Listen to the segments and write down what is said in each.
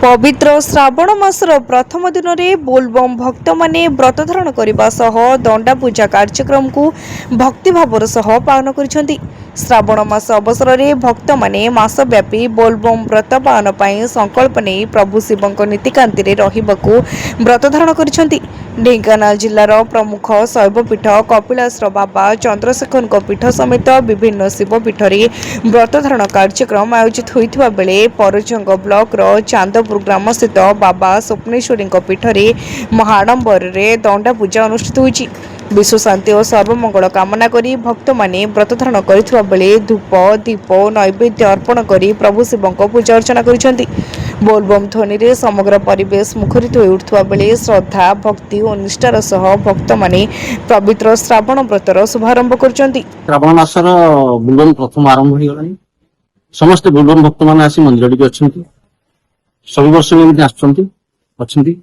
पवित्र श्रावण मासर प्रथम दिन में बोलबम भक्त माने व्रत धारण करने सह दंडा पूजा कार्यक्रम को भक्तिभावर सह पालन कर श्रावण मास अवसर में भक्त माने मासव्यापी बोलबम व्रत पालन पर संकल्प नहीं प्रभु शिव नीतिकांति रहिबाकू व्रत धारण कर ढेंकानाल जिलार प्रमुख शैवपीठ कपिलास बाबा चंद्रशेखर पीठ समेत विभिन्न शिवपीठ में व्रत धारण कार्यक्रम आयोजित होता बेले परजंग ब्लॉक चांदपुर ग्राम स्थित बाबा स्वप्नेश्वरी पीठ में महाडंबर दंडा पूजा अनुष्ठित होती। विश्व शांति और सर्वमंगल कामना करी भक्त माने व्रत धारण करथिबा बेले धूप दीप नैवेद्य अर्पण करी प्रभु शिव पूजा अर्चना करिसेंती। बोलबम ध्वनि रे समग्र परिवेश मुखरित हो उठुवा बेले श्रद्धा भक्ति और निष्ठार सह भक्त माने पवित्र श्रावण व्रतर शुभारंभ करछंती। श्रावण मासर बोलबम प्रथम आरंभ हो गलानी। समस्त बोलबम भक्त माने आसी मंदिर डी अछंती। सब वर्ष एमती आछंती अछंती।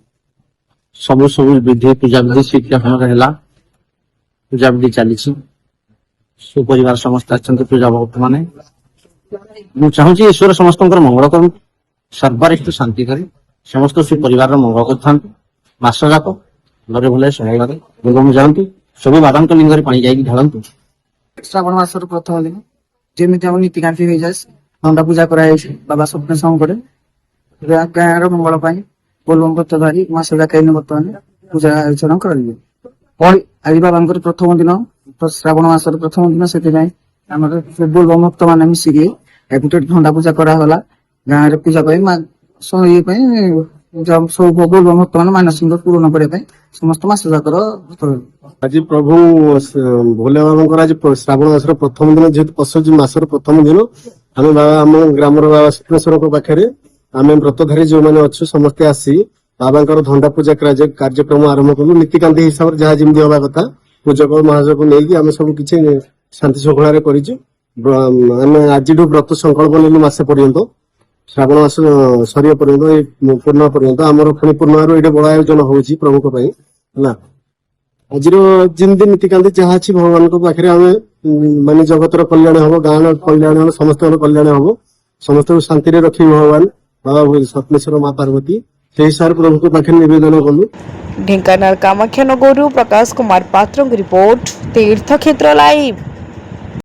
सब विधि पूजा विधि शिक्षा होला पूजा विधि चली सुपरिवार समस्त अच्छे पूजा भक्त मैंने मुझे चाहूँ ईश्वर समस्त मंगल कर सर्वरिष्ट शांति करे समस्त सुपरिवार मंगल करस जाक भले भले सहयोग बोलबम जातु सब बाबा लिंग पानी जाकि ढालतु। श्रावण मासर प्रथम दिन जमी आम नीतिकांति हो जाए दंडा पूजा कराई बाबा स्वप्न गाँव मंगल बोलबम व्रत धारी मास जाक बर्तमान पूजा अर्चना कर आज बाबा प्रथम दिन श्रावण मासर प्रथम दिन से बोलबम भक्त मैंने मिसिकी गोटे दंडा पूजा कराला गाँव में पूजा सब बोलबम भक्त मैंने मानसिक पूर्ण करने समस्त मास जाकर आज प्रभु भोले बाबा आज श्रावण मासर प्रथम दिन जेहेतु पशु मासर प्रथम दिन आम बाबा आम ग्राम बाबा स्वप्नेश्वर पाखे आम व्रतधारी जो मैंने अच्छे समस्ते आसी बाबा दंडा पूजा कार्यक्रम आरंभ कलु नीतिकांति हिसाब से जहाँ जमी हवा कथा पूजक महाजक नहीं आम सब किसी शांति शृंखला कर आज व्रत संकल्प नेलु मसे पर्यंत श्रावण मास सरिया पर्यंत पूर्ण पर्यंत आमर पुणी पूर्णिमार ये बड़ आयोजन होची प्रभु आज जमी नीतिकांति जहाँ अच्छी भगवान पाखे आम मान जगतर कल्याण हम गाँव कल्याण हम समस्त कल्याण हम समस्त शांति रखी भगवान बाबा स्वप्नेश्वर माँ पार्वती से हिसाब से प्रभु पाखे निवेदन कलु। ढेंकानाल कामाख्या नगरु प्रकाश कुमार पात्र रिपोर्ट तीर्थक्षेत्र लाइव।